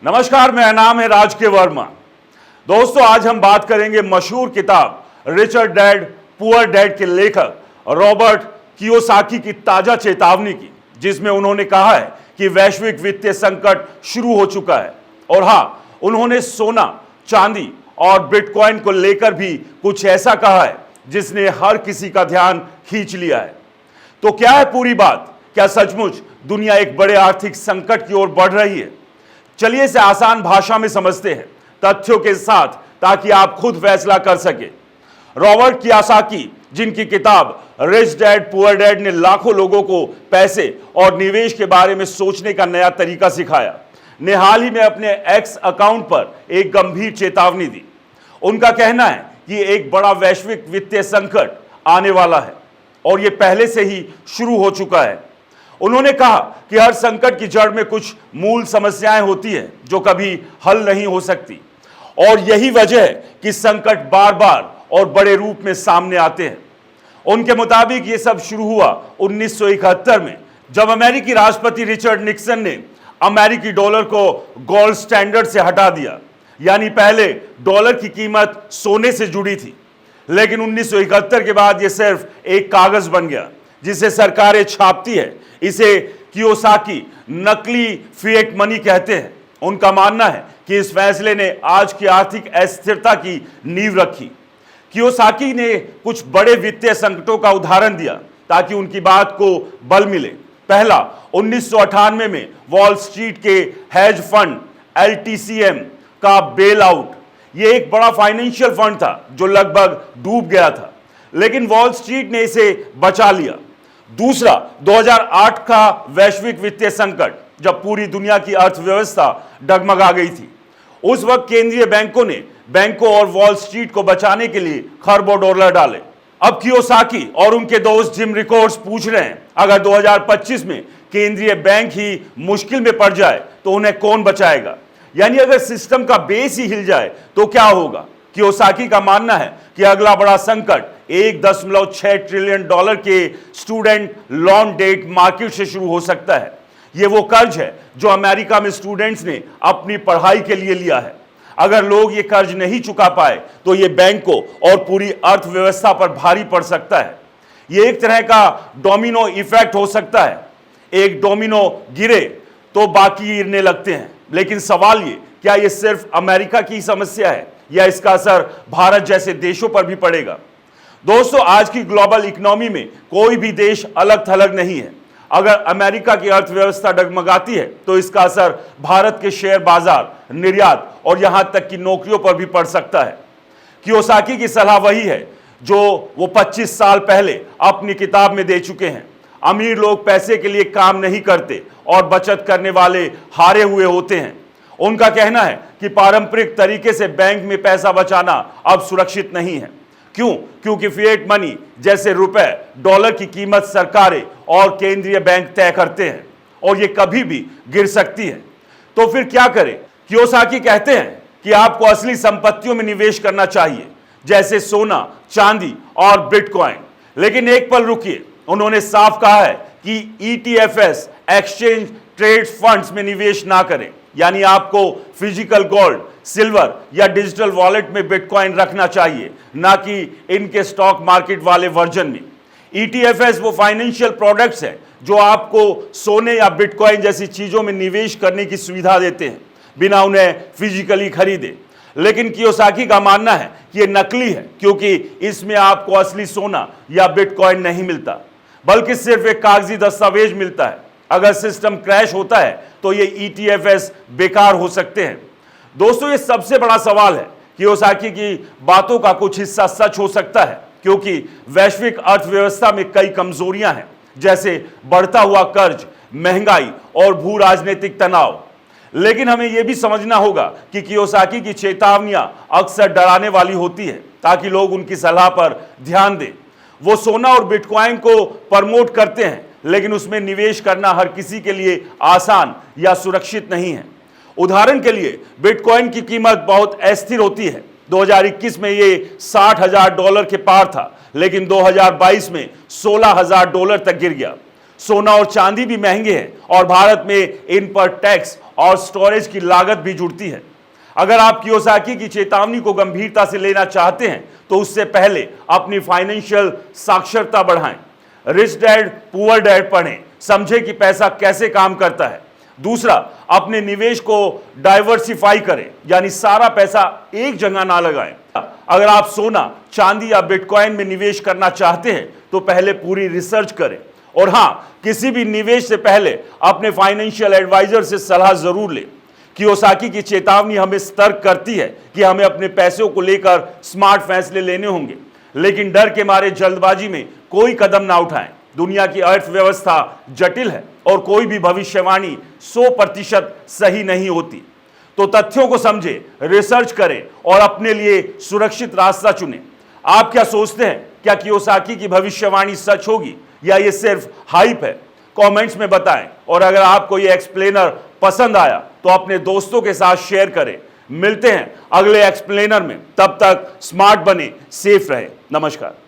नमस्कार, मेरा नाम है राज के वर्मा। दोस्तों, आज हम बात करेंगे मशहूर किताब रिच डैड पुअर डैड के लेखक रॉबर्ट कियोसाकी की ताजा चेतावनी की, जिसमें उन्होंने कहा है कि वैश्विक वित्तीय संकट शुरू हो चुका है। और हां, उन्होंने सोना, चांदी और बिटकॉइन को लेकर भी कुछ ऐसा कहा है जिसने हर किसी का ध्यान खींच लिया है। तो क्या है पूरी बात? क्या सचमुच दुनिया एक बड़े आर्थिक संकट की ओर बढ़ रही है? चलिए इसे आसान भाषा में समझते हैं, तथ्यों के साथ, ताकि आप खुद फैसला कर सके। रॉबर्ट कियोसाकी, जिनकी किताब रिच डैड पुअर डैड ने लाखों लोगों को पैसे और निवेश के बारे में सोचने का नया तरीका सिखाया, ने हाल ही में अपने एक्स अकाउंट पर एक गंभीर चेतावनी दी। उनका कहना है कि एक बड़ा वैश्विक वित्तीय संकट आने वाला है और यह पहले से ही शुरू हो चुका है। उन्होंने कहा कि हर संकट की जड़ में कुछ मूल समस्याएं होती हैं जो कभी हल नहीं हो सकती, और यही वजह है कि संकट बार बार और बड़े रूप में सामने आते हैं। उनके मुताबिक यह सब शुरू हुआ 1971 में, जब अमेरिकी राष्ट्रपति रिचर्ड निक्सन ने अमेरिकी डॉलर को गोल्ड स्टैंडर्ड से हटा दिया। यानी पहले डॉलर की कीमत सोने से जुड़ी थी, लेकिन 1971 के बाद यह सिर्फ एक कागज बन गया जिसे सरकारें छापती है। इसे कियोसाकी नकली फिएट मनी कहते हैं। उनका मानना है कि इस फैसले ने आज की आर्थिक अस्थिरता की नींव रखी। कियोसाकी ने कुछ बड़े वित्तीय संकटों का उदाहरण दिया ताकि उनकी बात को बल मिले। पहला, 1998 में वॉल स्ट्रीट के हेज फंड LTCM का बेल आउट। यह एक बड़ा फाइनेंशियल फंड था जो लगभग डूब गया था, लेकिन वॉल स्ट्रीट ने इसे बचा लिया। दूसरा, 2008 का वैश्विक वित्तीय संकट, जब पूरी दुनिया की अर्थव्यवस्था डगमगा गई थी। उस वक्त केंद्रीय बैंकों ने बैंकों और वॉल स्ट्रीट को बचाने के लिए खरबों डॉलर डाले। अब कियोसाकी और उनके दोस्त जिम रिकॉर्ड्स पूछ रहे हैं, अगर 2025 में केंद्रीय बैंक ही मुश्किल में पड़ जाए तो उन्हें कौन बचाएगा? यानी अगर सिस्टम का बेस ही हिल जाए तो क्या होगा? कियोसाकी का मानना है कि अगला बड़ा संकट 1.6 ट्रिलियन डॉलर के स्टूडेंट लोन डेट मार्केट से शुरू हो सकता है। यह वो कर्ज है जो अमेरिका में स्टूडेंट्स ने अपनी पढ़ाई के लिए लिया है। अगर लोग ये कर्ज नहीं चुका पाए तो ये बैंकों और पूरी अर्थव्यवस्था पर भारी पड़ सकता है। ये एक तरह का डोमिनो इफेक्ट हो सकता है। एक डोमिनो गिरे तो बाकी गिरने लगते हैं। लेकिन सवाल ये, क्या ये सिर्फ अमेरिका की समस्या है या इसका असर भारत जैसे देशों पर भी पड़ेगा? दोस्तों, आज की ग्लोबल इकोनॉमी में कोई भी देश अलग थलग नहीं है। अगर अमेरिका की अर्थव्यवस्था डगमगाती है तो इसका असर भारत के शेयर बाजार, निर्यात और यहां तक कि नौकरियों पर भी पड़ सकता है। कियोसाकी की सलाह वही है जो वो 25 साल पहले अपनी किताब में दे चुके हैं। अमीर लोग पैसे के लिए काम नहीं करते और बचत करने वाले हारे हुए होते हैं। उनका कहना है कि पारंपरिक तरीके से बैंक में पैसा बचाना अब सुरक्षित नहीं है। क्यों? क्योंकि फिएट मनी जैसे रुपए, डॉलर की कीमत सरकारें और केंद्रीय बैंक तय करते हैं और ये कभी भी गिर सकती है। तो फिर क्या करें? कियोसाकी कहते हैं कि आपको असली संपत्तियों में निवेश करना चाहिए, जैसे सोना, चांदी और बिटकॉइन। लेकिन एक पल रुकिए, उन्होंने साफ कहा है कि ETFs, एक्सचेंज ट्रेड फंड्स में निवेश ना करें। यानी आपको फिजिकल गोल्ड, सिल्वर या डिजिटल वॉलेट में बिटकॉइन रखना चाहिए, ना कि इनके स्टॉक मार्केट वाले वर्जन में। ETFs वो फाइनेंशियल प्रोडक्ट्स हैं जो आपको सोने या बिटकॉइन जैसी चीजों में निवेश करने की सुविधा देते हैं, बिना उन्हें फिजिकली खरीदे। लेकिन कियोसाकी का मानना है कि यह नकली है, क्योंकि इसमें आपको असली सोना या बिटकॉइन नहीं मिलता, बल्कि सिर्फ एक कागजी दस्तावेज मिलता है। अगर सिस्टम क्रैश होता है तो ये ETFs बेकार हो सकते हैं। दोस्तों, ये सबसे बड़ा सवाल है। कियोसाकी की बातों का कुछ हिस्सा सच हो सकता है, क्योंकि वैश्विक अर्थव्यवस्था में कई कमजोरियां हैं, जैसे बढ़ता हुआ कर्ज, महंगाई और भू राजनीतिक तनाव। लेकिन हमें यह भी समझना होगा कि कियोसाकी की चेतावनियां अक्सर डराने वाली होती है, ताकि लोग उनकी सलाह पर ध्यान दें। वो सोना और बिटकॉइन को प्रमोट करते हैं, लेकिन उसमें निवेश करना हर किसी के लिए आसान या सुरक्षित नहीं है। उदाहरण के लिए, बिटकॉइन की कीमत बहुत अस्थिर होती है। 2021 में ये $60,000 के पार था, लेकिन 2022 में $16,000 तक गिर गया। सोना और चांदी भी महंगे हैं और भारत में इन पर टैक्स और स्टोरेज की लागत भी जुड़ती है। अगर आप कियोसाकी की चेतावनी को गंभीरता से लेना चाहते हैं तो उससे पहले अपनी फाइनेंशियल साक्षरता बढ़ाएं। रिच डैड पुअर डैड पढ़ें, समझें कि पैसा कैसे काम करता है। दूसरा, अपने निवेश को डाइवर्सिफाई करें, यानी सारा पैसा एक जगह ना लगाएं। अगर आप सोना, चांदी या बिटकॉइन में निवेश करना चाहते हैं तो पहले पूरी रिसर्च करें। और हां, किसी भी निवेश से पहले अपने फाइनेंशियल एडवाइजर से सलाह जरूर लें। कियोसाकी की चेतावनी हमें सतर्क करती है कि हमें अपने पैसों को लेकर स्मार्ट फैसले लेने होंगे, लेकिन डर के मारे जल्दबाजी में कोई कदम ना उठाएं। दुनिया की अर्थव्यवस्था जटिल है और कोई भी भविष्यवाणी 100% सही नहीं होती। तो तथ्यों को समझें, रिसर्च करें और अपने लिए सुरक्षित रास्ता चुनें। आप क्या सोचते हैं, क्या कियोसाकी की भविष्यवाणी सच होगी या ये सिर्फ हाइप है? कमेंट्स में बताएं। और अगर आपको ये एक्सप्लेनर पसंद आया तो अपने दोस्तों के साथ शेयर करें। मिलते हैं अगले एक्सप्लेनर में, तब तक स्मार्ट बने, सेफ रहे। नमस्कार।